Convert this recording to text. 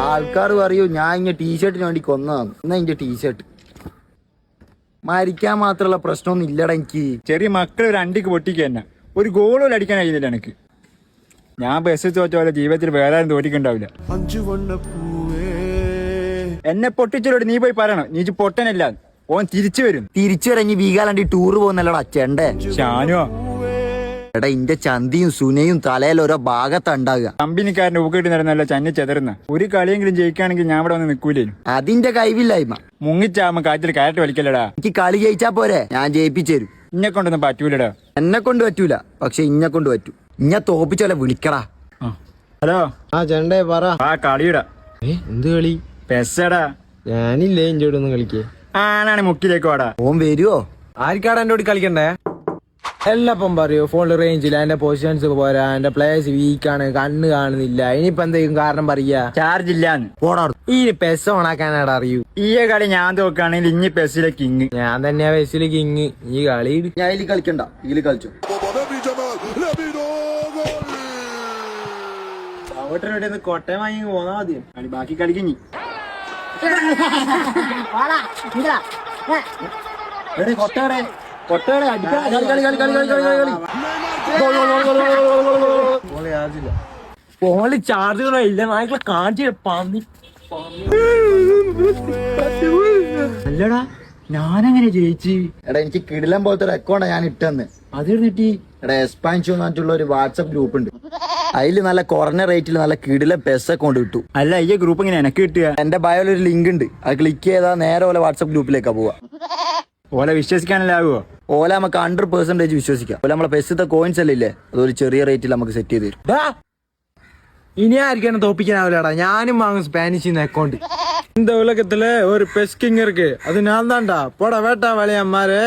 ആൾക്കാർ പറയൂ ഞാൻ ഇങ്ങനെ ടീഷർട്ടിന് വേണ്ടി കൊന്നതാണ്. എന്നാ ഇന്റെ ടീഷർട്ട് മരിക്കാൻ മാത്രമുള്ള പ്രശ്നമൊന്നും ഇല്ലടാ എനിക്ക്. ചെറിയ മക്കൾ ഒരു അണ്ടിക്ക് പൊട്ടിക്കുക തന്നെ ഒരു ഗോളും അടിക്കാൻ കഴിയുന്നില്ല എനിക്ക്. ഞാൻ ബസ് തോറ്റ പോലെ ജീവിതത്തിൽ വേറെ ആരും തോറ്റിക്കുണ്ടാവില്ല. എന്നെ പൊട്ടിച്ചോട് നീ പോയി പറയണം നീ പൊട്ടനല്ല ഓൻ തിരിച്ചു വരും. തിരിച്ചു വരാൻ വീഗാലാണ്ടി ടൂർ പോകുന്നല്ലോടാ അച്ഛണ്ടേ. ഷാനോ എടാ ഇന്റെ ചന്തിയും സുനയും തലയിൽ ഓരോ ഭാഗത്തുണ്ടാകുക. കമ്പനിക്കാരന്റെ ഊക്കിട്ട് നടന്നല്ല ചന്നി ചെതറുന്ന ഒരു കളിയെങ്കിലും ജയിക്കുകയാണെങ്കിൽ ഞാൻ ഇവിടെ വന്ന് നിൽക്കൂലേനും. അതിന്റെ കഴിവില്ലായ്മ മുങ്ങിച്ചാകുമ്പോ കാറ്റിൽ കയറ്റ് വലിക്കല്ലടാ. എനിക്ക് കളി ജയിച്ചാ പോരെ ഞാൻ ജയിപ്പിച്ചേരും. ഇന്നെ കൊണ്ടൊന്നും പറ്റൂലടാ. എന്നെ കൊണ്ട് പറ്റൂല പക്ഷെ ഇന്നെ കൊണ്ട് പറ്റൂ. ഇന്നെ തോപ്പിച്ചോലെ വിളിക്കടാ. ഹലോ ചെണ്ടേ പറ. ആ കളിയടാ. എന്ത് കളി? പെസ്സടാ. ഞാനില്ലേ ഇഞ്ചോട് ഒന്ന് കളിക്കേ. ആണാണ് മുക്കിലേക്ക് വാടാ. ഓൻ വരുവോ? ആർക്കാടാ എന്റെ കൂടി കളിക്കണ്ടേ? എല്ലപ്പം പറയൂ ഫോണിൽ റേഞ്ചില്ല, എന്റെ പൊസിഷൻസ് പോരാ, എന്റെ പ്ലേയേഴ്സ് വീക്കാണ്, കണ്ണ് കാണുന്നില്ല. ഇനിയിപ്പോ എന്തെങ്കിലും കാരണം പറയാ? ചാർജ് ഇല്ലാന്ന്. ഈ പെസ് ഓണാക്കാനാടാ അറിയൂ. ഈ കളി ഞാൻ തോക്കുകയാണെങ്കിൽ ഇനി പെസ്സിലെ കിങ് ഞാൻ തന്നെയാ പെസ്സില് കിങ്. ഈ കളി ഞാൻ ഇതിൽ കളിക്കണ്ട, ഇതിൽ കളിച്ചു. കൊട്ടയം വാങ്ങി പോന്നാ മതി. ബാക്കി കളിക്കഞ്ഞി കൊട്ടേടെ കൊട്ടേടെ ഫോണില് ചാർജ് ഇല്ല. നായ്ക്കളെ കാണിച്ചു പന്നി. അല്ലടാ ഞാനങ്ങനെ ജയിച്ച്. എടാ എനിക്ക് കിടിലം പോലത്തെ ഒരു അക്കൗണ്ടാ ഞാൻ ഇട്ടെന്ന്. അത് കിട്ടി. എടാ എക്സ്പാൻഷൻ പറഞ്ഞിട്ടുള്ള ഒരു വാട്സപ്പ് ഗ്രൂപ്പ് ഉണ്ട്. അതിൽ നല്ല കുറഞ്ഞ റേറ്റിൽ നല്ല കിടിലം പെസ് അക്കൗണ്ട് കിട്ടും. അല്ല ഈ ഗ്രൂപ്പ് ഇങ്ങനെ എനക്ക് കിട്ടുക? എന്റെ ബയോയിൽ ഒരു ലിങ്ക് ഉണ്ട്, അത് ക്ലിക്ക് ചെയ്താൽ നേരെ പോലെ വാട്സപ്പ് ഗ്രൂപ്പിലേക്കാ പോവാ. ഓലെ വിശ്വസിക്കാനല്ലാവോ? ഓല നമുക്ക് 100% വിശ്വസിക്കാം. ഓല നമ്മളെ പെസ്സത്തെ കോയിൻസ് അല്ലേ ഇല്ലേ, അതൊരു ചെറിയ റേറ്റിൽ നമുക്ക് സെറ്റ് ചെയ്ത് തരും. ഇനി ആയിരിക്കും തോപ്പിക്കാനാവില്ലടാ. ഞാനും വാങ്ങും സ്പാനിഷിന്ന് അക്കൗണ്ട്. இந்த உலகத்துல ஒரு பெஸ்கிங் இருக்கு, அது நான் தான்டா. போட வேட்டா வளையம்மாரே.